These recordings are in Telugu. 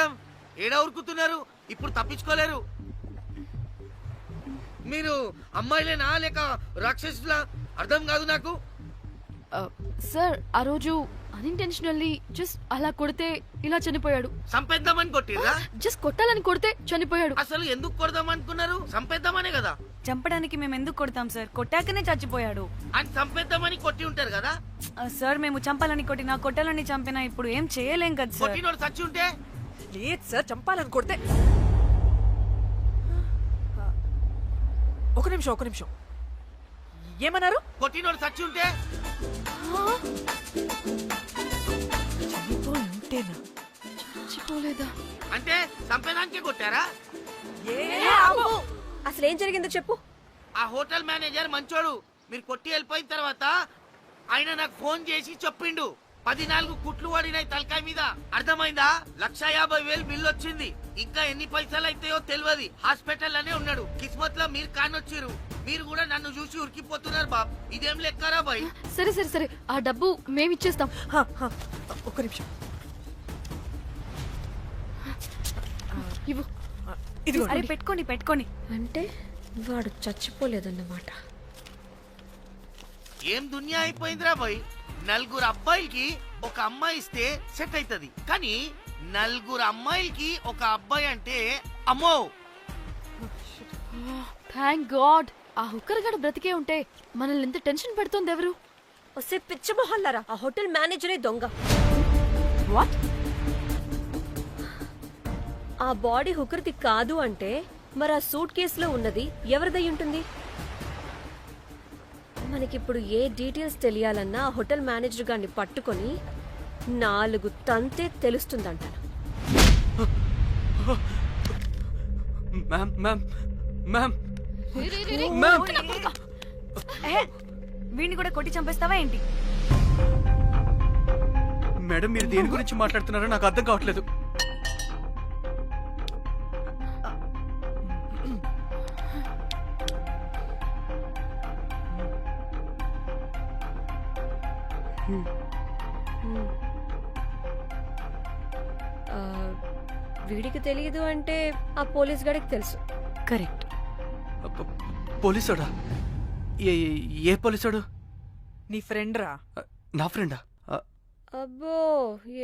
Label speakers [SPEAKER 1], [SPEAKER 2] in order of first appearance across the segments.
[SPEAKER 1] మేడం ఏడా ఉరుకుతున్నారు? ఇప్పుడు తప్పించుకోలేరు. మీరు అమ్మాయిలేనా లేక రాక్షసులా? అర్థం కాదు నాకు.
[SPEAKER 2] సార్ ఆ రోజు అన్ఇంటెన్షనల్లీ జస్ట్ అలా కొడితే ఇలా చనిపోయాడు.
[SPEAKER 1] సంపేద్దామని కొట్టిర్రా?
[SPEAKER 2] జస్ట్ కొట్టాలని కొడితే చనిపోయాడు.
[SPEAKER 1] అసలు ఎందుకు కొడదాం అనుకున్నారు? సంపేద్దామనే కదా.
[SPEAKER 3] చంపడానికి మేము ఎందుకు కొడతాం సార్? కొట్టాకనే చచ్చిపోయాడు.
[SPEAKER 1] అని సంపేద్దామని కొట్టి ఉంటారు కదా.
[SPEAKER 3] సార్ మేము చంపాలని కొట్టినా కొట్టాలని చంపినా ఇప్పుడు ఏం చేయలేం కదా సార్.
[SPEAKER 1] కొట్టినోడు చచ్చి ఉంటే?
[SPEAKER 4] లేదు సార్, చంపాలని కొడితే. ఒక నిమిషం ఏమన్నారు?
[SPEAKER 1] కొట్టినోడు చచ్చి ఉంటే?
[SPEAKER 4] చనిపోయి ఉంటేనా?
[SPEAKER 2] చచ్చిపోలేదా?
[SPEAKER 1] అంటే సంపేదానికే కొట్టారా?
[SPEAKER 5] అసలు ఏం జరిగిందో చెప్పు.
[SPEAKER 1] ఆ హోటల్ మేనేజర్ మంచోడు. మీరు కొట్టి వెళ్ళిపోయిన తర్వాత ఆయన నాకు ఫోన్ చేసి చెప్పిండు 14 కుట్లు పడినాయి తలకాయ మీద. అర్థమైందా? 1,50,000 బిల్లు వచ్చింది. ఇంకా ఎన్ని పైసలు అయితాయో తెలియదు. హాస్పిటల్ అనే ఉన్నాడు. కిస్మత్ లో మీరు కానొచ్చిరు. మీరు కూడా నన్ను చూసి ఉరికిపోతున్నారు బాబ్. ఇదేం లెక్కరా బాయ్?
[SPEAKER 2] సరే సరే సరే ఆ డబ్బు మేమిచ్చేస్తాం.
[SPEAKER 4] ఒక నిమిషం.
[SPEAKER 2] ఇవ్వు.
[SPEAKER 4] ఇదిగో.
[SPEAKER 3] అరే పెట్టుకోండి.
[SPEAKER 5] అంటే వాడు చచ్చిపోలేదన్నమాట.
[SPEAKER 1] ఏం దునియా అయిపోయిందిరా బాయ్. 4 అబ్బాయిలకి ఒక అమ్మాయి ఇస్తే సెట్ అవుతుంది. కానీ 4 అమ్మాయిలకి ఒక అబ్బాయి అంటే అమ్మో.
[SPEAKER 2] థ్యాంక్ గాడ్ ఆ హుక్కర్ గడ బ్రతికే ఉంటే మనల్ని ఎంత టెన్షన్ పెడుతోంది ఎవరు?
[SPEAKER 5] వస్తే పిచ్చి మొహల్లారా, ఆ హోటల్ మేనేజరే దొంగ.
[SPEAKER 2] వాట్?
[SPEAKER 5] ఆ బాడీ హుకర్ది కాదు అంటే మరి ఆ సూట్ కేసులో ఉన్నది ఎవరిదై ఉంటుంది? మనకిప్పుడు ఏ డీటెయిల్స్ తెలియాలన్నా ఆ హోటల్ మేనేజర్ గారిని పట్టుకొని 4 తంతే తెలుస్తుందంట.
[SPEAKER 3] వీడిని కూడా కొట్టి చంపేస్తావా ఏంటి?
[SPEAKER 6] మేడం మీరు దేని గురించి మాట్లాడుతున్నారో నాకు అర్థం కావట్లేదు.
[SPEAKER 5] వీడికి తెలియదు అంటే ఆ పోలీస్ గాడికి తెలుసు.
[SPEAKER 3] కరెక్ట్.
[SPEAKER 6] పోలీసోడా? ఏ పోలీసోడు?
[SPEAKER 4] నీ ఫ్రెండ్ రా.
[SPEAKER 6] నా ఫ్రెండా?
[SPEAKER 5] అబ్బో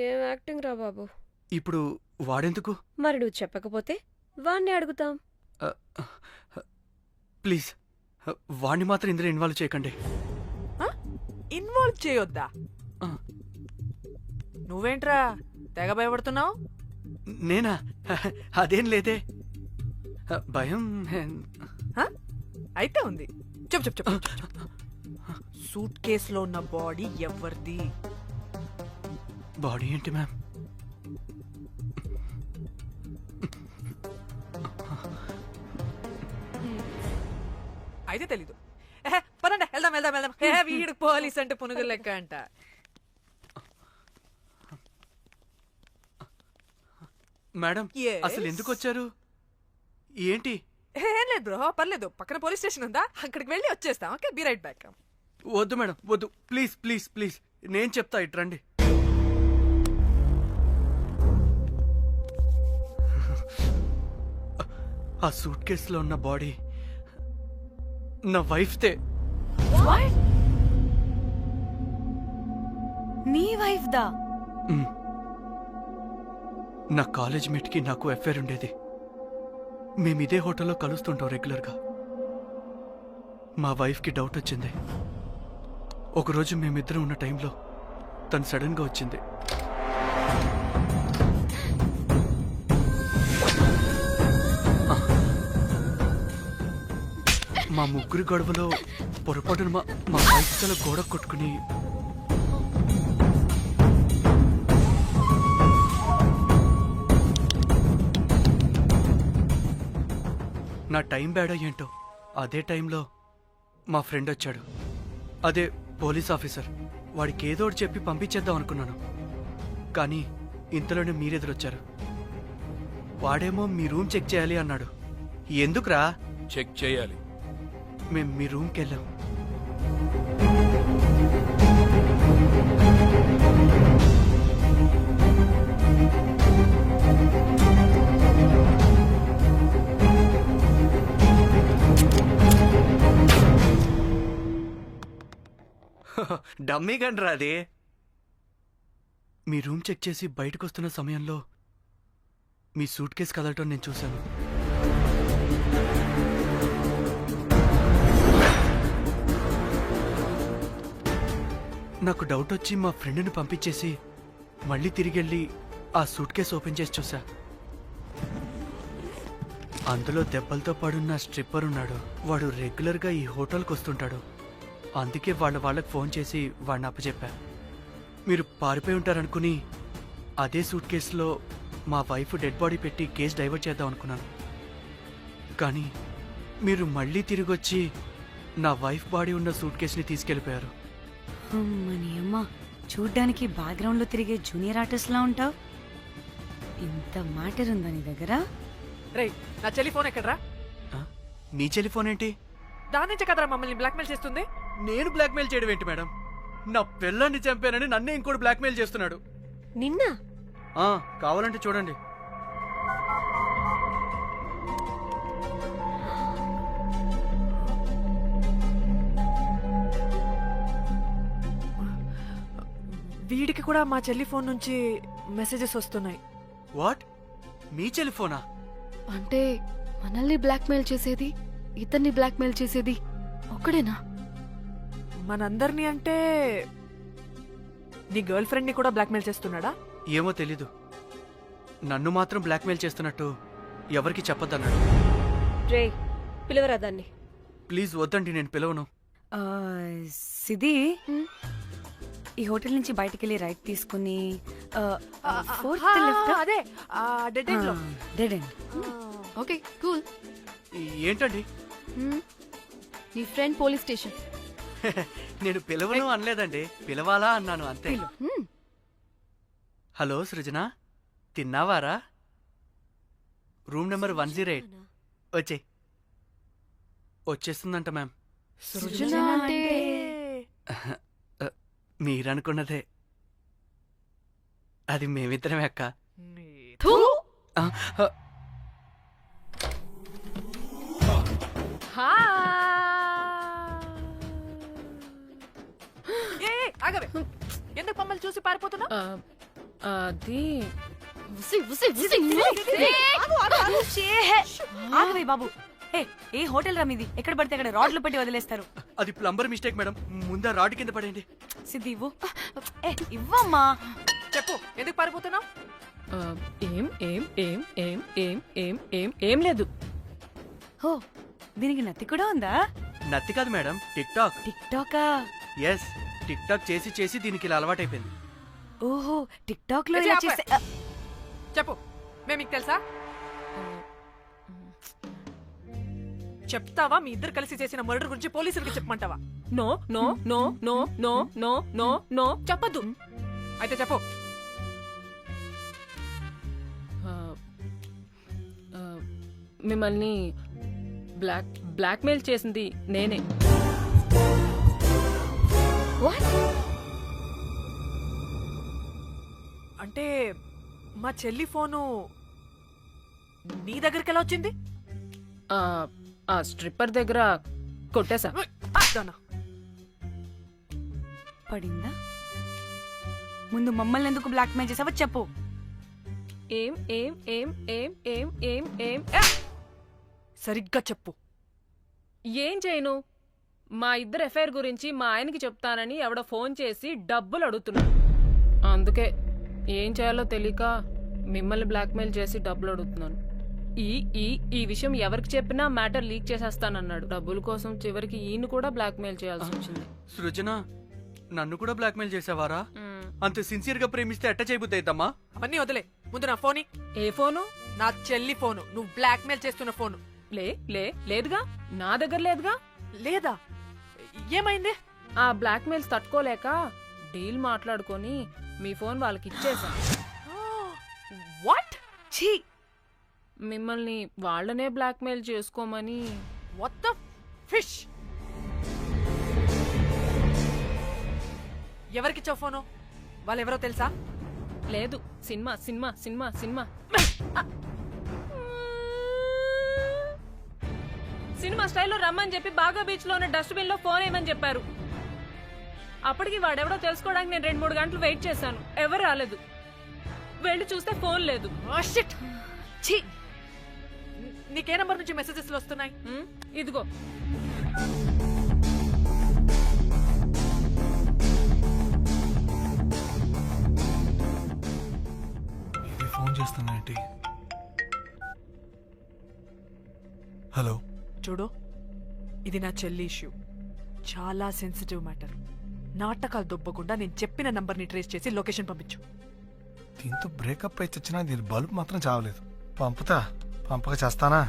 [SPEAKER 5] ఏం యాక్టింగ్ రా బాబు.
[SPEAKER 6] ఇప్పుడు వాడెందుకు?
[SPEAKER 5] మరి నువ్వు చెప్పకపోతే వాణ్ణి అడుగుతాం.
[SPEAKER 6] ప్లీజ్ వాడిని మాత్రం ఇందులో ఇన్వాల్వ్ చేయకండి.
[SPEAKER 4] ఇన్వాల్వ్ చేయొద్దా? నువ్వేంట్రా తెగ భయపడుతున్నావు?
[SPEAKER 6] నేనా? అదేం లేదే. భయం
[SPEAKER 4] అయితే ఉంది. చెప్పు. సూట్ కేసులో ఉన్న బాడీ ఎవరిది?
[SPEAKER 6] బాడీ ఏంటి మ్యామ్?
[SPEAKER 4] అయితే తెలీదు. పదండి వెళ్దాం. వీడు పోలీస్ అంటే పునుగులు లెక్క అంట.
[SPEAKER 6] Madam
[SPEAKER 4] Yes.
[SPEAKER 6] అసలు ఎందుకు వచ్చారు? ఏంటి?
[SPEAKER 4] ఏం లేదు బ్రో, పర్లేదు. పక్కన పోలీస్ స్టేషన్ ఉందా, అక్కడికి వెళ్ళి వచ్చేస్తాం. Okay, be right back.
[SPEAKER 6] వద్దు మేడం వద్దు, ప్లీజ్ నేను చెప్తా, ఇట్రండి. ఆ సూట్ కేసులో ఉన్న బాడీ నా వైఫ్తే.
[SPEAKER 3] నీ వైఫ్ దా?
[SPEAKER 6] నా కాలేజ్ మేట్కి నాకు అఫైర్ ఉండేది. మేమిదే హోటల్లో కలుస్తుంటాం రెగ్యులర్గా. మా వైఫ్కి డౌట్ వచ్చింది. ఒకరోజు మేమిద్దరం ఉన్న టైంలో తను సడన్గా వచ్చింది. మా ముగ్గురి గొడవలో పొరపాటున మా వైఫ్ తల గోడ కొట్టుకుని నా టైం బ్యాడ్ ఏంటో అదే టైంలో మా ఫ్రెండ్ వచ్చాడు. అదే పోలీస్ ఆఫీసర్. వాడికి ఏదో ఒకటి చెప్పి పంపించేద్దాం అనుకున్నాను. కానీ ఇంతలోనే మీరెదురొచ్చారు. వాడేమో మీ రూమ్ చెక్ చేయాలి అన్నాడు. ఎందుకురా?
[SPEAKER 7] చెక్ చేయాలి.
[SPEAKER 6] మేము మీ రూమ్కి వెళ్ళాం.
[SPEAKER 7] డమ్మీ గండ్రా అది.
[SPEAKER 6] మీ రూమ్ చెక్ చేసి బయటకు వస్తున్న సమయంలో మీ సూట్ కేసు కదలటం నేను చూశాను. నాకు డౌట్ వచ్చి మా ఫ్రెండ్ని పంపించేసి మళ్ళీ తిరిగెళ్ళి ఆ సూట్ కేసు ఓపెన్ చేసి చూసా. అందులో దెబ్బలతో పడున్న స్ట్రిప్పర్ ఉన్నాడు. వాడు రెగ్యులర్గా ఈ హోటల్కి వస్తుంటాడు. అందుకే వాళ్ళకి ఫోన్ చేసి వాడిని అప్పచెప్పా. మీరు పారిపోయి ఉంటారనుకుని అదే సూట్ కేసులో మా వైఫ్ డెడ్ బాడీ పెట్టి కేసు డైవర్ట్ చేద్దాం అనుకున్నాను. కానీ మీరు మళ్ళీ తిరిగొచ్చి నా వైఫ్ బాడీ ఉన్న సూట్ కేసుని తీసుకెళ్ళిపోయారు.
[SPEAKER 3] అమ్మని అమ్మ, చూడ్డానికి బ్యాక్గ్రౌండ్ లో తిరిగే జూనియర్ ఆర్టిస్ట్ లా ఉంటావు. ఇంత మ్యాటర్ ఉందా నీ దగ్గర?
[SPEAKER 4] రేయ్, నా చెల్లి ఫోన్ ఎక్కడ్రా?
[SPEAKER 6] ఆ? మీ టెలిఫోన్ ఏంటి?
[SPEAKER 4] దాని నుంచే కదరా మమ్మల్ని బ్లాక్మెయిల్ చేస్తుంది.
[SPEAKER 6] నేను బ్లాక్మెయిల్ చేయడం ఏంటి మేడం? నా పిల్లాన్ని చంపానని నన్నే ఇంకోటి బ్లాక్మెయిల్ చేస్తున్నాడు.
[SPEAKER 5] నిన్న
[SPEAKER 6] కావాలంటే చూడండి.
[SPEAKER 4] వీడికి కూడా మా చెల్లి ఫోన్ నుంచి మెసేజెస్ వస్తున్నాయి.
[SPEAKER 6] వాట్? మీ టెలిఫోనా?
[SPEAKER 2] అంటే మనల్ని బ్లాక్మెయిల్ చేసేది, ఇతన్ని బ్లాక్మెయిల్ చేసేది ఒక్కడేనా?
[SPEAKER 4] మనందరినీ అంటే నీ గర్ల్ ఫ్రెండ్ ని కూడా బ్లాక్మెయిల్ చేస్తున్నాడా?
[SPEAKER 6] ఏమో తెలీదు. నన్ను మాత్రం బ్లాక్మెయిల్ చేస్తున్నట్టు ఎవరికి చెప్పొద్దన్నాడు.
[SPEAKER 5] రే పిలవరా దాన్ని.
[SPEAKER 6] ప్లీజ్ వద్దండి, నేను పిలవను.
[SPEAKER 3] ఆ, సిది, ఈ హోటల్ నుంచి బయటికి వెళ్ళి రైట్ తీసుకుని ఫోర్త్ లెఫ్ట్.
[SPEAKER 4] అదే డెడ్ ఎండ్ లో.
[SPEAKER 3] Dead end.
[SPEAKER 2] Okay cool.
[SPEAKER 6] ఏంటండి?
[SPEAKER 2] నీ ఫ్రెండ్ పోలీస్ స్టేషన్.
[SPEAKER 6] నేను పిలవను అనలేదండి, పిలవాలా అన్నాను అంతే. హలో సృజన, తిన్నావారా? Room number 108. వచ్చే వచ్చేస్తుందంట మ్యామ్.
[SPEAKER 2] సృజన అంటే
[SPEAKER 6] మీరనుకున్నదే. అది మేమిద్దరమే అక్క.
[SPEAKER 2] థూ.
[SPEAKER 6] ఆ,
[SPEAKER 4] ఆగవే, ఎందుకు మమ్మల్ని చూసి పారిపోతున్నా?
[SPEAKER 2] అది ఉసి ఉసి ఉసి.
[SPEAKER 3] ఆగవే బాబు. ఏ హోటల్ రా మీది? ఎక్కడ పడితే అక్కడ రాడ్లు పెట్టి వదిలేస్తారు.
[SPEAKER 6] అది ప్లంబర్ మిస్టేక్ మేడం. ముందా రాడ్ కింద పడేయండి.
[SPEAKER 3] సిద్ధి ఇవ్వు. ఇవ్వమ్మా.
[SPEAKER 4] చెప్పు, ఎందుకు పారిపోతున్నావు?
[SPEAKER 8] ఏం ఏం ఏం ఏం ఏం ఏం ఏం ఏం లేదు.
[SPEAKER 3] ఓ, దీనికి నత్తి కూడా ఉందా?
[SPEAKER 6] నత్తి కాదు మేడం, టిక్ టాక్.
[SPEAKER 3] టిక్ టాకా?
[SPEAKER 6] ఎస్, టిక్ టాక్ చేసి చేసి దీనికి ఇలా అలవాటైపోయింది.
[SPEAKER 3] ఓహో, టిక్ టాక్ లో
[SPEAKER 4] ఏ,
[SPEAKER 3] ఇలా
[SPEAKER 4] ఆపే.
[SPEAKER 3] చేసే
[SPEAKER 4] చెప్పు, మేము మీకు తెలుసా? చెప్తావా? మీ ఇద్దరు కలిసి చేసిన మర్డర్ గురించి పోలీసులకి చెప్పమంటావా?
[SPEAKER 8] No no no no no no no no చెప్పద్దు.
[SPEAKER 4] అయితే చెప్పు.
[SPEAKER 8] మిమ్మల్ని బ్లాక్మెయిల్ చేసింది నేనే.
[SPEAKER 4] అంటే మా చెల్లి ఫోను నీ దగ్గరికి ఎలా వచ్చింది?
[SPEAKER 8] ఆ స్ట్రిప్పర్ దగ్గర కొట్టేశా.
[SPEAKER 4] దానా,
[SPEAKER 3] పడిందా? ముందు మమ్మల్ని ఎందుకు బ్లాక్మెయిల్ చేసావో చెప్పు.
[SPEAKER 8] ఏం ఏం ఏం ఏం ఏం ఏం ఏం
[SPEAKER 4] సరిగ్గా చెప్పు.
[SPEAKER 8] ఏం చేయను? మా ఇద్దరు ఎఫ్ఐఆర్ గురించి మా ఆయనకి చెప్తానని ఎవడో ఫోన్ చేసి డబ్బులు అడుగుతున్నాడు. అందుకే ఏం చేయాలో తెలియక మిమ్మల్ని బ్లాక్మెయిల్ చేసి డబ్బులు అడుగుతున్నాను. ఈ ఈ ఈ విషయం ఎవరికి చెప్పినా మ్యాటర్ లీక్ చేసేస్తానన్నాడు. డబ్బుల కోసం చివరికి ఈయన కూడా బ్లాక్మెయిల్ చేయాల్సి వచ్చింది.
[SPEAKER 6] సృజన, నన్ను కూడా బ్లాక్మెయిల్ చేసావారా? అంత సిన్సియర్ గా ప్రేమిస్తే ఎట్ట చేయబుద్దయిద్దమ్మా?
[SPEAKER 4] అవన్నీ వదిలే, ముందు నా ఫోని.
[SPEAKER 8] ఏ ఫోను?
[SPEAKER 4] నా చెల్లి ఫోను. నువ్వు బ్లాక్మెయిల్ చేస్తున్న ఫోను.
[SPEAKER 8] లేదుగా, నా దగ్గర లేదుగా.
[SPEAKER 4] లేదా? ఏమైంది?
[SPEAKER 8] ఆ బ్లాక్మెయిల్స్ తట్టుకోలేక డీల్ మాట్లాడుకొని మీ ఫోన్ వాళ్ళకి ఇచ్చేసా.
[SPEAKER 4] వాట్? ఛీ,
[SPEAKER 8] మిమ్మల్ని వాళ్ళనే బ్లాక్మెయిల్ చేసుకోమని.
[SPEAKER 4] What the fish? ఎవరికిచ్చావు ఫోను? వాళ్ళెవరో తెలుసా?
[SPEAKER 8] లేదు, cinema cinema cinema cinema cinema స్టైల్లో రమ్మని చెప్పి బాగా బీచ్ లో ఉన్న డస్ట్బిన్ లో ఫోన్ వేయమని చెప్పారు. అప్పటికి వాడెవడో తెలుసుకోవడానికి నేను 2-3 గంటలు వెయిట్ చేశాను. ఎవరు రాలేదు. వెళ్ళి చూస్తే ఫోన్ లేదు.
[SPEAKER 4] షిట్ ఛీ నీకే నంబర్ నుంచి మెసేజెస్ వస్తున్నాయి?
[SPEAKER 8] ఇదిగో.
[SPEAKER 7] ఇది ఫోన్ చేస్తున్నాయేంటి? హలో
[SPEAKER 4] చూడు, ఇది నా చెల్లి ఇష్యూ. చాలా సెన్సిటివ్ మ్యాటర్. నాటకాలు దొబ్బకుండా నేను చెప్పిన నంబర్ని ట్రేస్ చేసి లొకేషన్ పంపించు.
[SPEAKER 7] దీంతో బ్రేకప్ అయితే వచ్చినా దీని బల్బ్ మాత్రం చావలేదు. పంపుతా, పంపక చేస్తానా?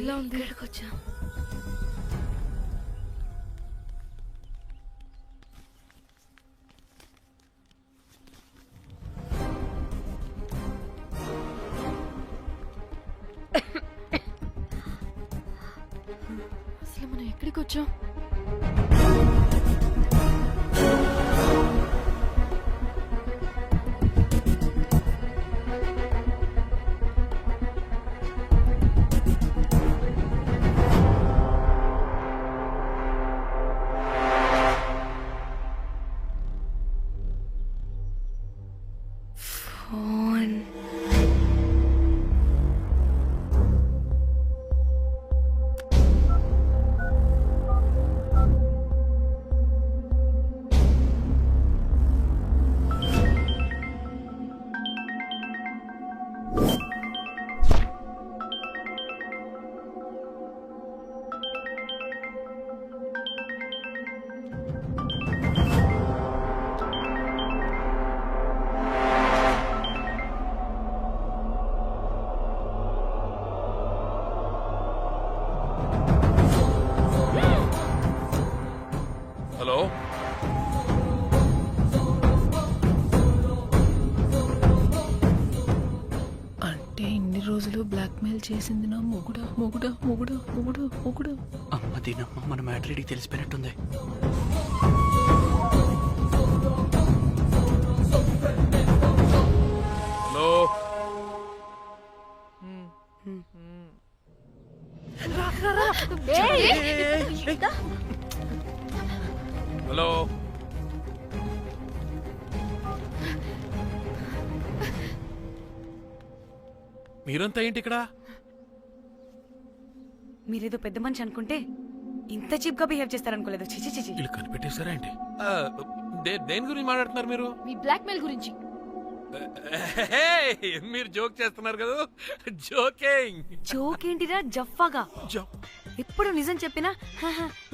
[SPEAKER 2] ఇలా ఉంది. ఇక్కడికి వచ్చా. అసలు మనం ఎక్కడికి వచ్చాం?
[SPEAKER 3] ఫోన్.
[SPEAKER 9] హలో,
[SPEAKER 8] అంటే ఇన్ని రోజులు బ్లాక్మెయిల్ చేసింది నా మొగుడా మొగుడా మొగుడా మొగుడు మొగుడు.
[SPEAKER 6] అమ్మ దీనమ్మ, మన మ్యాటర్ తెలిసిపోయినట్టుంది.
[SPEAKER 9] Hello, hello. మీరంతా ఏంటి ఇక్కడ?
[SPEAKER 3] మీరేదో పెద్ద మనిషి అనుకుంటే ఇంత చీప్ గా బిహేవ్ చేస్తారనుకోలేదు. చిచి చిచి.
[SPEAKER 9] వీళ్ళు కనిపెట్టేశారా ఏంటి? దేని గురించి మాట్లాడుతున్నారు మీరు?
[SPEAKER 2] మీ బ్లాక్మెయిల్ గురించి.
[SPEAKER 9] మీరు జోక్ చేస్తున్నారు కదా? జోకింగ్.
[SPEAKER 3] జోక్ ఏంటిరా జఫ్ఫాగా? ఎప్పుడు నిజం చెప్పినా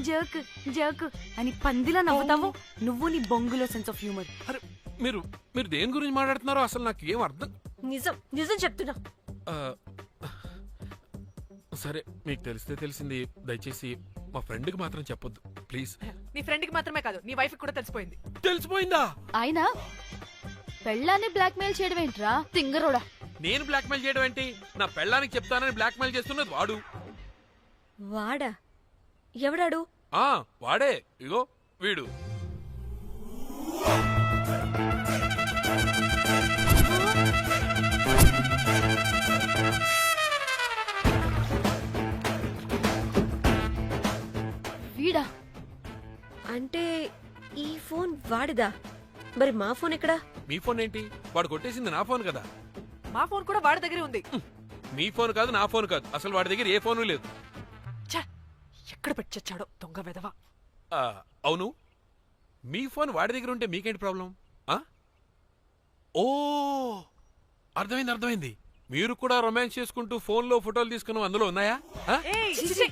[SPEAKER 3] జోక్ జోక్ అని పందిలా నవ్వుతావు. నువ్వు నీ బొంగులో సెన్స్ ఆఫ్ హ్యూమర్.
[SPEAKER 9] అరే, మీరు మీరు దేని గురించి మాట్లాడుతున్నారో అసలు నాకు ఏం అర్థం.
[SPEAKER 5] నిజం నిజం చెప్తున్నా.
[SPEAKER 9] ఆ, సరే, మీకు తెలిస్తే తెలిసింది. దయచేసి మా ఫ్రెండ్కి మాత్రం చెప్పొద్దు ప్లీజ్.
[SPEAKER 4] నీ ఫ్రెండ్కి మాత్రమే కాదు, నీ వైఫ్కి కూడా తెలిసిపోయింది.
[SPEAKER 9] తెలిసిపోయిందా?
[SPEAKER 2] ఆయన పెళ్ళాన్ని బ్లాక్మెయిల్ చేయడం ఏంట్రా తింగరోడా?
[SPEAKER 9] నేను బ్లాక్మెయిల్ చేయడం ఏంటి? నా పెళ్ళానికి చెప్తానని బ్లాక్మెయిల్ చేస్తున్నది వాడు.
[SPEAKER 5] వాడా? ఎవడాడు?
[SPEAKER 9] వాడే. ఇగో వీడు.
[SPEAKER 2] వీడా?
[SPEAKER 5] అంటే ఈ ఫోన్ వాడిదా? మరి మా ఫోన్ ఎక్కడా?
[SPEAKER 9] మీ ఫోన్ ఏంటి? వాడు కొట్టేసింది నా ఫోన్ కదా.
[SPEAKER 4] మా ఫోన్ కూడా వాడి దగ్గరే ఉంది.
[SPEAKER 9] మీ ఫోన్ కాదు, నా ఫోన్ కాదు, అసలు వాడి దగ్గర ఏ ఫోను లేదు.
[SPEAKER 4] ఛ, ఎక్కడ పెట్టొచ్చాడో దొంగ వెధవ.
[SPEAKER 9] అవును, మీ ఫోన్ వాడి దగ్గర ఉంటే మీకేంటి ప్రాబ్లం? ఓ, అర్థమైంది అర్థమైంది. మీరు కూడా రొమాన్స్ చేసుకుంటూ ఫోన్లో ఫోటోలు తీసుకున్నాం, అందులో ఉన్నాయా?
[SPEAKER 4] ఏయ్, చిచి.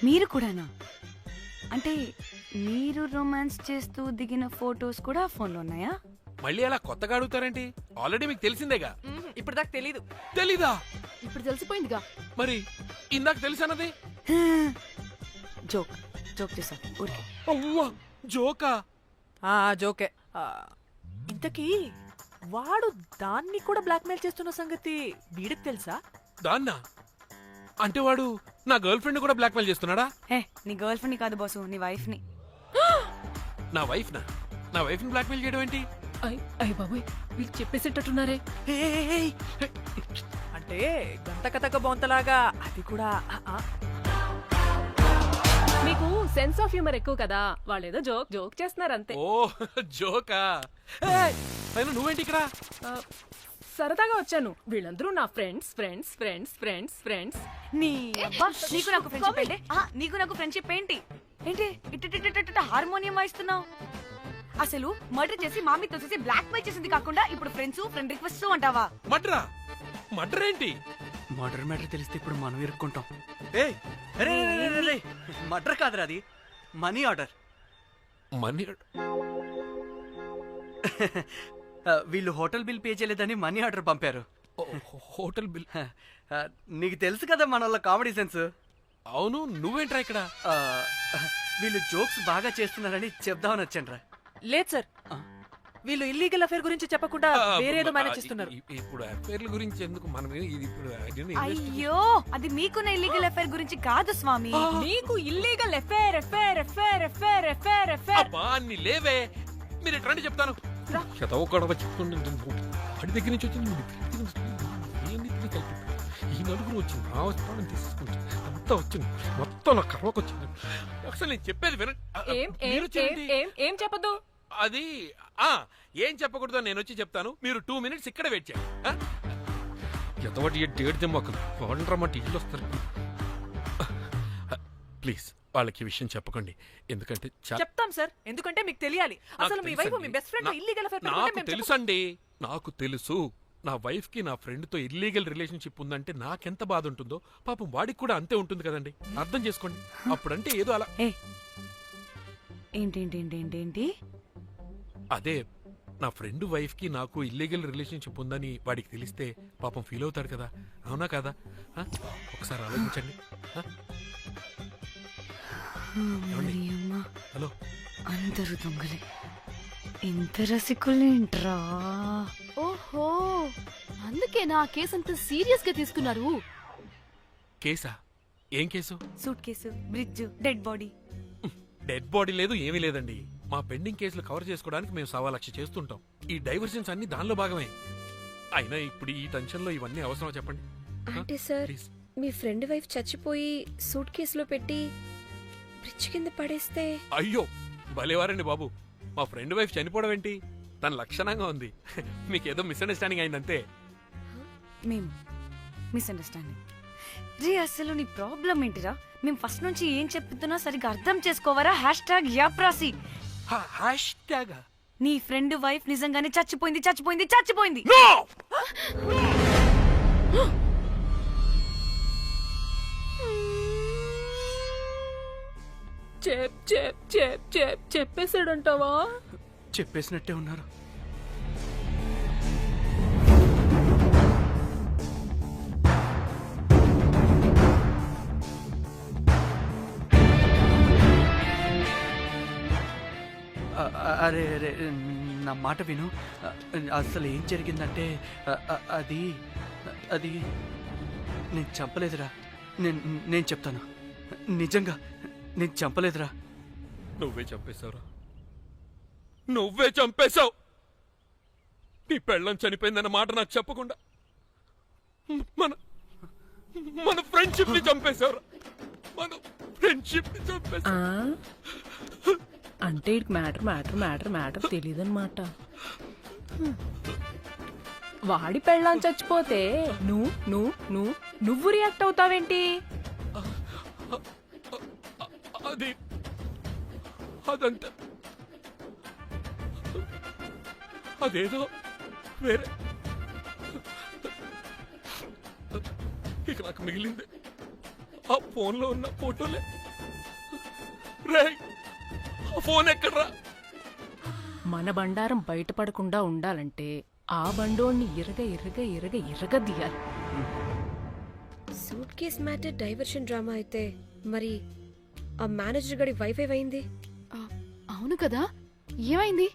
[SPEAKER 3] మీరు కూడానా? అంటే మీరు రొమాన్స్ చేస్తూ దిగిన ఫొటోస్ కూడా ఫోన్లో ఉన్నాయా?
[SPEAKER 9] మళ్ళీ అలా కొత్తగా అడుగుతారేంటి? ఆల్రెడీ మీకు తెలిసిందేగా.
[SPEAKER 4] ఇప్పుడు దాకా తెలీదు.
[SPEAKER 9] తెలీదా?
[SPEAKER 2] ఇప్పుడు తెలిసిపోయిందిగా.
[SPEAKER 9] మరి ఇందాక తెలిసన్నది?
[SPEAKER 3] జోక్ జోక్ చేశా ఊరికే.
[SPEAKER 9] అవ్వా, జోకా?
[SPEAKER 4] జోకే. ఇంతకీ వాడు దాన్ని కూడా బ్లాక్మెయిల్ చేస్తున్న సంగతి వీడికి తెలుసా?
[SPEAKER 9] దాన్నా? అంటే వాడు నా గర్ల్ ఫ్రెండ్ కూడా బ్లాక్మెయిల్ చేస్తున్నాడా?
[SPEAKER 3] హే, నీ గర్ల్ ఫ్రెండ్ కాదు బాసు, నీ వైఫ్ ని.
[SPEAKER 9] నా వైఫ్ ని బ్లాక్మెయిల్ చేయడం ఏంటి?
[SPEAKER 8] అయ్య బాబోయ్, వీళ్ళు చెప్పేసేటట్టున్నారే.
[SPEAKER 4] అంటే గంట కథక బొంతలాగా అది కూడా
[SPEAKER 8] మీకు సెన్స్ ఆఫ్ హ్యూమర్ ఎక్కువ కదా, వాళ్ళేదో జోక్ జోక్ చేస్తున్నారు అంతే.
[SPEAKER 9] ఓ జోకా? పైన నువ్వేంటి ఇక్కడ?
[SPEAKER 8] ఆ, సరదాగా వచ్చాను. వీళ్ళందరూ నా friends friends friends friends friends.
[SPEAKER 3] నీ అబ్బా, నీకు నాకు ఫ్రెండ్షిప్ ఏంటి? నీకు నాకు ఫ్రెండ్షిప్ ఏంటి? ఏంటి ఇట్ట హార్మోనియం వాయిస్తున్నావు? అసలు మర్డర్ చేసి మామితో చేసి బ్లాక్ మెయిల్ చేసింది కాకుండా ఇప్పుడు ఫ్రెండ్స్ ఫ్రెండ్ రిక్వెస్ట్ అంటావా?
[SPEAKER 9] మర్డర్ ఏంటి?
[SPEAKER 6] మర్డర్ మ్యాటర్ తెలిస్తే ఇప్పుడు మనం ఇరుక్కుంటాం. మర్డర్ కాదురా, అది మనీ ఆర్డర్.
[SPEAKER 9] మనీ?
[SPEAKER 6] వీళ్ళు హోటల్ బిల్ పే చేయలేదని మనీ ఆర్డర్ పంపారు.
[SPEAKER 9] Hotel bill?
[SPEAKER 6] నీకు తెలుసు కదా మన వాళ్ళ కామెడీ సెన్స్.
[SPEAKER 9] అవును, నువ్వేంట్రా ఇక్కడ?
[SPEAKER 6] వీళ్ళు జోక్స్ బాగా చేస్తున్నారని చెప్దామని వచ్చాను.
[SPEAKER 4] లేదు సార్, వీళ్ళు ఇల్లీగల్ అఫేర్ గురించి చెప్పకుండా వేరేదో మేనేజ్ చేస్తున్నారు.
[SPEAKER 9] ఇప్పుడు అఫేర్ల గురించి ఎందుకు మనం ఇది ఇప్పుడు?
[SPEAKER 3] అయ్యో, అది మీకున్న ఇల్లీగల్ అఫేర్ గురించి కాదు స్వామి.
[SPEAKER 8] నీకు illegal affair affair affair affair affair affair.
[SPEAKER 9] అబ్బా, అన్ని లేవే. మీరు ఎట్లా చెప్తాను? చెదవ చెప్తుండే వాడి దగ్గర నుంచి వచ్చింది, ఈ నలుగురు వచ్చింది, నా వస్తాను తీసుకుంటే అంతా వచ్చింది, మొత్తం నా కర్మకు వచ్చింది. అసలు నేను చెప్పేది
[SPEAKER 8] ఏం చెప్పదు?
[SPEAKER 9] అది ఏం చెప్పకూడదు, నేను వచ్చి చెప్తాను. మీరు 2 minutes ఇక్కడ వెయిట్ చేయండి. ఎంతవాటి డేట్ జమ్మకలు వాడంటారన్నమాట, ఇల్లు వస్తారు. ప్లీజ్ వాళ్ళకి విషయం చెప్పకండి, ఎందుకంటే
[SPEAKER 4] చెప్తాం సార్, ఎందుకంటే మీకు తెలియాలి. అసలు మీ వైఫ్ మీ బెస్ట్ ఫ్రెండ్ ఇల్లీగల్ అఫేర్.
[SPEAKER 9] నాకు తెలుసండి, నాకు తెలుసు. నా వైఫ్ కి నా ఫ్రెండ్ తో ఇల్లీగల్ రిలేషన్షిప్ ఉందంటే నాకెంత బాధ ఉంటుందో పాపం వాడికి కూడా అంతే ఉంటుంది కదండి. అర్థం చేసుకోండి. అప్పుడంటే ఏదో అలా.
[SPEAKER 3] ఏంటి?
[SPEAKER 9] అదే నా ఫ్రెండ్ వైఫ్ కి నాకు ఇల్లీగల్ రిలేషన్షిప్ ఉందని వాడికి తెలిస్తే పాపం ఫీల్ అవుతాడు కదా, అవునా కదా? ఒకసారి ఆలోచించండి. హలో,
[SPEAKER 3] అందరూ దొంగలే, ఇంత రసికులేంట్రా?
[SPEAKER 2] ఓహో, అందుకే నా కేసు అంత సీరియస్ గా తీసుకున్నారు.
[SPEAKER 9] కేసా? ఏం case?
[SPEAKER 3] Suit case, bridge, dead body.
[SPEAKER 9] Dead body లేదు, ఏమీ లేదండి. మా పెండింగ్ కేసులు కవర్ చేసుకోవడానికి మేము 1,00,000 చేస్తుంటాం. ఈ డైవర్షన్స్ అన్ని దానిలో భాగమే. అయినా ఇప్పుడు ఈ టెన్షన్ లో ఇవన్నీ అవసరం చెప్పండి?
[SPEAKER 5] అంటే సార్, మీ ఫ్రెండ్ వైఫ్ చచ్చిపోయి సూట్ కేసులో పెట్టి బ్రిడ్జ్ కింద పడేస్తే?
[SPEAKER 9] అయ్యో, భలేవారండి బాబు. మా ఫ్రెండ్ వైఫ్ చనిపోవడం ఏంటి? తన లక్షణంగా ఉంది. మీకేదో మిస్అండర్స్టాండింగ్ అయిందంతే.
[SPEAKER 3] మేము మిస్అండర్స్టాండింగ్ రే? అసలు నీ ప్రాబ్లం ఏంటిరా? మేము ఫస్ట్ నుంచి ఏం చెప్తున్నా సరిగ్గా అర్థం చేసుకోవరా? #యాప్రాసి. నీ ఫ్రెండ్ వైఫ్ నిజంగానే చచ్చిపోయింది.
[SPEAKER 8] చెప్పేసాడంటావా?
[SPEAKER 6] చెప్పేసినట్టే ఉన్నారు. అరే అరే, నా మాట విను. అసలు ఏం జరిగిందంటే అది అది నేను చంపలేదురా. నేను చెప్తాను, నిజంగా నేను చంపలేదురా.
[SPEAKER 9] నువ్వే చంపేశావురా, నువ్వే చంపేశావు. నీ పెళ్ళం చనిపోయిందన్న మాట నాకు చెప్పకుండా మన మన ఫ్రెండ్షిప్ ని చంపేశావురా. మన ఫ్రెండ్షిప్ ని చంపేశావు.
[SPEAKER 8] అంటే మ్యాటర్ తెలియదన్నమాట. వాడి పెళ్ళాం చచ్చిపోతే నువ్వు రియాక్ట్ అవుతావేంటి?
[SPEAKER 9] అదంతా అదేదో వేరే. ఇక నాకు మిగిలింది ఆ ఫోన్లో ఉన్న ఫోటోలే. రేయ్ ఆ ఫోన్ ఎక్కడ్రా?
[SPEAKER 8] మన బండారం బయటపడకుండా ఉండాలంటే ఆ బండోణ్ణి ఇరగదీయాలి.
[SPEAKER 5] Suitcase matter diversion drama అయితే మరి ఆ మేనేజర్ గడి వైఫై అయింది.
[SPEAKER 2] ఆ, అవును కదా, ఏమైంది?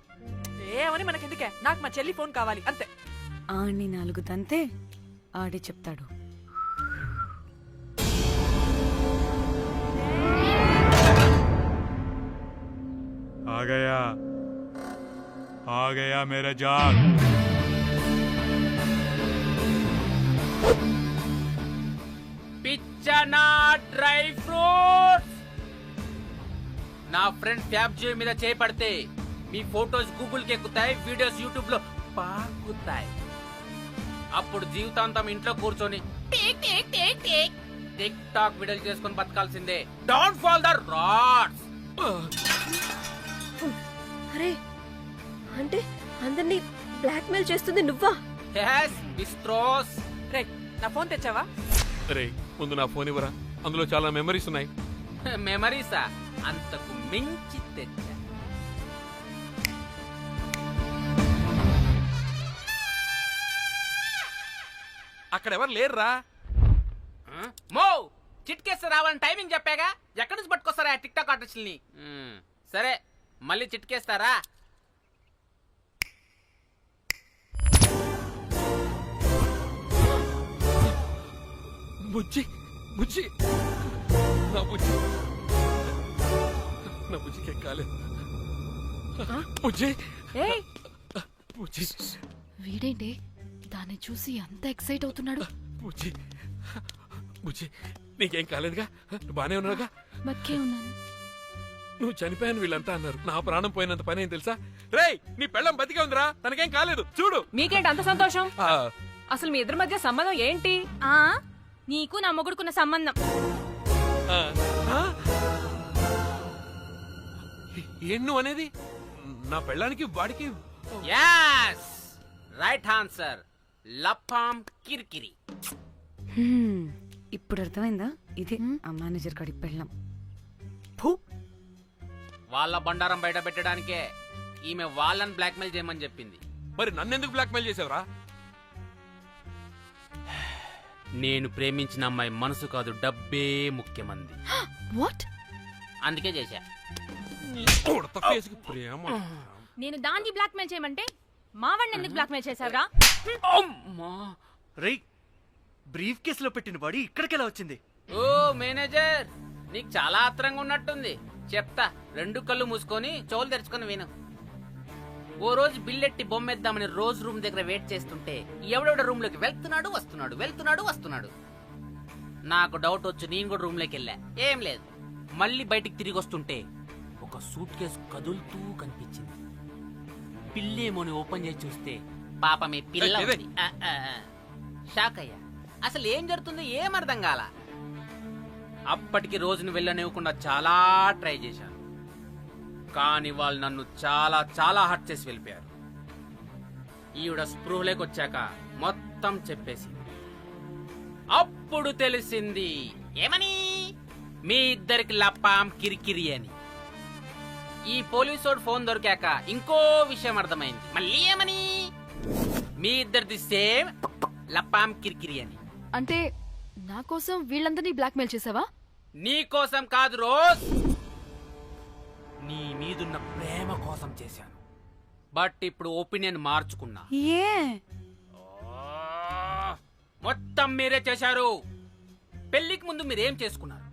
[SPEAKER 4] ఏమని మనకెందుకే, నాకు మా చెల్లి ఫోన్ కావాలి అంతే.
[SPEAKER 3] ఆడిని 4 తంతే ఆడే చెప్తాడు.
[SPEAKER 10] आ गया मेरा जाग.
[SPEAKER 1] పిచ్చనా డ్రై ఫ్రూట్స్. నా ఫ్రెండ్ ట్యాబ్ జియో మీద చేపడితే మీ ఫోటోస్ గూగుల్ కి ఎక్కుతాయి, వీడియోస్ యూట్యూబ్ లో పాకుతాయి. అప్పుడు జీవితాంతం ఇంట్లో కూర్చొని టిక్ టాక్ వీడియోలు చేసుకొని బతకాల్సిందే. Don't fall the rods.
[SPEAKER 5] అరే అంటే అందరినీ బ్లాక్మెయిల్ చేస్తుంది నువ్వా?
[SPEAKER 1] yes బిస్ట్రోస్.
[SPEAKER 4] రే నా ఫోన్ తెచ్చావా?
[SPEAKER 9] రే ముందు నా ఫోన్ ఇవ్వరా, అందులో చాలా మెమరీస్ ఉన్నాయి.
[SPEAKER 1] మెమరీసా? అంతకు మించి తెచ్చా.
[SPEAKER 9] అక్కడ ఎవరు లేరురా.
[SPEAKER 1] మో చిట్కేస్తే రావాలని టైమింగ్ చెప్పాగా, ఎక్కడి నుంచి పట్టుకొస్తారా టిక్ టాక్ ఆర్టిస్టుల్ని? సరే మళ్ళీ చిట్కేస్తారా?
[SPEAKER 9] బుజ్జి బుజ్జి నా బుజ్జి, నా బుజ్జికి కాలేదు. బుజ్జి
[SPEAKER 2] ఏయ్,
[SPEAKER 9] బుజ్జి
[SPEAKER 2] వీడేంటి దాన్ని చూసి అంత ఎక్సైట్ అవుతున్నాడు?
[SPEAKER 9] బుజ్జి బుజ్జి నీకేం కాలేదుగా? నువ్వు బానే ఉన్నావుగా?
[SPEAKER 2] బతికే ఉన్నాను.
[SPEAKER 9] నువ్వు చనిపోయాను వీళ్ళంతా అన్నారు. నా ప్రాణం పోయినంత పని ఏం తెలుసా? రేయ్ నీ పెళ్ళం బతికే ఉందిరా, తనకేం కాలేదు చూడు.
[SPEAKER 8] మీకేంటి అంత సంతోషం?
[SPEAKER 9] ఆ,
[SPEAKER 8] అసలు మీ ఇద్దరి మధ్య సంబంధం ఏంటి?
[SPEAKER 3] నీకు నా మొగుడుకున్న సంబంధం.
[SPEAKER 9] ఆ, ఆ? ఏం నువ్వు అనేది? నా పెళ్ళానికి వాడికి
[SPEAKER 1] yes రైట్ ఆన్సర్. లపాం కిరికిరి.
[SPEAKER 3] ఇప్పుడు అర్థమైందా? ఇది ఆ మేనేజర్ గడి పెళ్ళం.
[SPEAKER 1] వాళ్ళ బండారం బయట పెట్టడానికే ఈమె వాళ్ళని బ్లాక్మెయిల్ చేయమని చెప్పింది.
[SPEAKER 9] మరి నన్నెందుకు బ్లాక్మెయిల్ చేసావురా?
[SPEAKER 1] నేను ప్రేమించిన అమ్మాయి మనసు కాదు, డబ్బే ముఖ్యమంది.
[SPEAKER 2] వాట్?
[SPEAKER 1] అందుకే చేశా.
[SPEAKER 9] ఉడత ఫేస్కి ప్రేమ.
[SPEAKER 3] నేను దాన్ని బ్లాక్మెయిల్ చేయమంటే మావాడిని ఎందుకు బ్లాక్మెయిల్ చేశావురా?
[SPEAKER 6] రేయ్ బ్రీఫ్ కేసులో పెట్టిన బాడీ ఇక్కడికెలా వచ్చింది?
[SPEAKER 1] ఓ మేనేజర్, నీకు చాలా ఆత్రంగా ఉన్నట్టుంది. చెప్తా, 2 కళ్ళు మూసుకొని చెవులు తెరుచుకొని విను. ఓ రోజు బిల్లెట్టి బొమ్మేద్దామని రోజు రూమ్ దగ్గర వెయిట్ చేస్తుంటే ఎవడెవడ రూమ్ లోకి వెళ్తున్నాడు వస్తున్నాడు. నాకు డౌట్ వచ్చి నేను కూడా రూమ్ లోకి వెళ్ళా, ఏం లేదు. మళ్ళీ బయటికి తిరిగి వస్తుంటే ఒక సూట్ కేసు కదులుతూ కనిపించింది. పిల్లేమోని ఓపెన్ చేసి చూస్తే పాపమే పిల్ల ఉంది. షాక్ అయ్యా. అసలు ఏం జరుగుతుందో ఏం అర్థం కాల. అప్పటికి రోజును వెళ్ళనివ్వకుండా చాలా ట్రై చేశాను, కానీ వాళ్ళు నన్ను చాలా చాలా హర్ట్ చేసి వెళ్ళిపోయారు. ఈవిడ స్పృహలోకి వచ్చాక మొత్తం చెప్పేసింది. అప్పుడు తెలిసింది ఏమని, మీ ఇద్దరికి లపాం కిరికిరి అని. ఈ పోలీసోడు ఫోన్ దొరికాక ఇంకో విషయం అర్థమైంది. మళ్ళీ ఏమని, మీ ఇద్దరిది సేమ్ లపాం కిరికిరి అని.
[SPEAKER 2] అంటే నా కోసం వీళ్ళందరినీ బ్లాక్మెయిల్ చేసావా?
[SPEAKER 1] నీ కోసం కాదు రోజ్, నీ మీదున్న ప్రేమ కోసం చేశాను. బట్ ఇప్పుడు ఒపీనియన్ మార్చుకున్నా.
[SPEAKER 3] ఏ
[SPEAKER 1] మొత్తం మీరే చేశారు. పెళ్లికి ముందు మీరేం చేసుకున్నారు?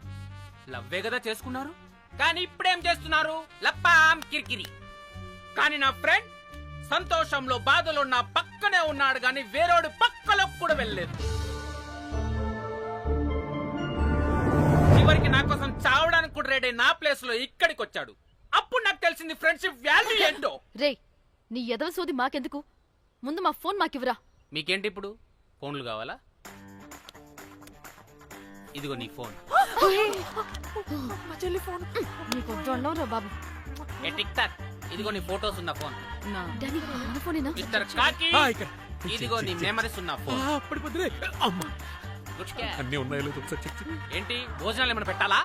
[SPEAKER 1] లవ్వే కదా చేసుకున్నారు. కానీ ఇప్పుడేం చేస్తున్నారు? లప్పాం కిరికిరి. కానీ నా ఫ్రెండ్ సంతోషంలో బాధలో నా పక్కనే ఉన్నాడు, కానీ వేరేడు పక్కలోకి కూడా వెళ్ళలేదు. చివరికి నా కోసం చావడానికి కూడా రెడీ నా ప్లేస్ లో ఇక్కడికి వచ్చాడు. అప్పుడు నాకు తెలిసింది ఫ్రెండ్షిప్ వాల్యూ ఏంటో.
[SPEAKER 2] రే నీ ఎదవ సోది మాకెందుకు, ముందు మా ఫోన్ మాకివ్వరా.
[SPEAKER 1] మీకేంటి ఇప్పుడు ఫోన్లు కావాలా? ఇదిగో నీ ఫోన్.
[SPEAKER 2] నీకు వద్దన్నావురా బాబు.
[SPEAKER 1] ఏ టిక్ టాక్, ఇదిగో నీ ఫోటోస్ ఉన్న ఫోన్.
[SPEAKER 2] డానీ మన ఫోనేనా?
[SPEAKER 1] మిస్టర్ కాకి,
[SPEAKER 9] ఇక్కడ
[SPEAKER 1] ఇదిగో నీ మెమరీస్ ఉన్న ఫోన్.
[SPEAKER 9] అప్పటి పొద్దునే అమ్మా
[SPEAKER 1] గుడ్ క్యాట్.
[SPEAKER 9] అన్నీ ఉన్నాయో లేదో ఒకసారి చెక్ చెయ్యి.
[SPEAKER 1] ఏంటి భోజనాలు ఏమైనా పెట్టాలా?